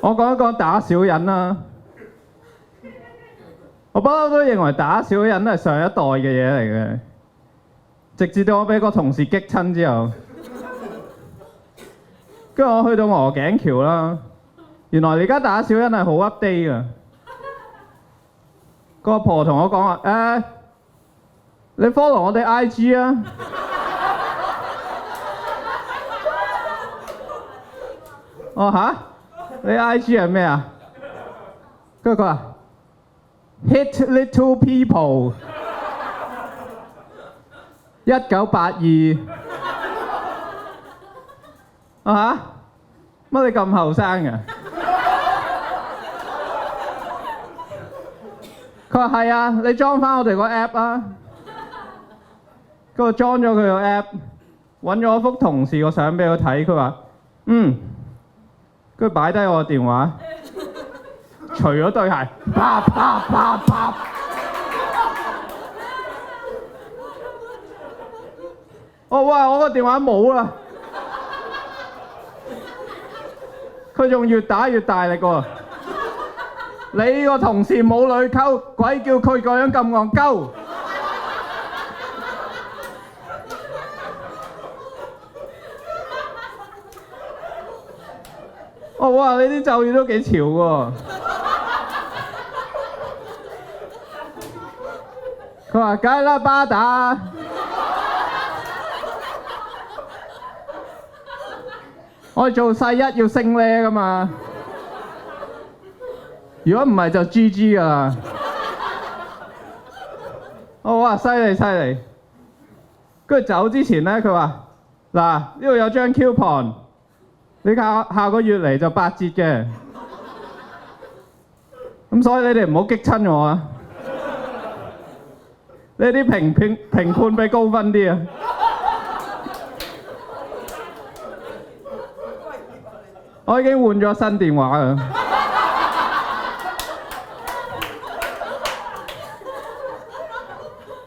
我講一講打小人啦。我不嬲都認為打小人係上一代嘅嘢嚟嘅，直至到我俾個同事激親之後，跟住我去到鵝頸橋啦，原來而家打小人係好 update 㗎。個阿婆同我講話你 follow 我哋 IG 啊。我嚇？你 IG 係咩啊？跟住佢話 Hit Little People 1982。我嚇？乜你咁後生㗎？佢話係啊，你裝翻我哋個 app 啊。跟住裝咗佢個 app，揾咗幅同事個相俾佢睇，佢話跟住擺低我個電話，除咗對鞋，啪啪啪啪。我話我個電話冇啦，佢仲越打越大力喎。你個同事冇女溝，鬼叫佢個樣咁戇鳩。我話你啲咒語都幾潮喎。佢話梗係啦，巴打。我哋做細一要升呢㗎嘛。如果唔係就 GG 㗎啦。我話犀利犀利。跟住走之前咧，佢話嗱，呢度有張 coupon。你下個月嚟就8折嘅，咁所以你哋唔好激親我啊！你啲評判俾高分啲啊！我已經換咗新電話啦。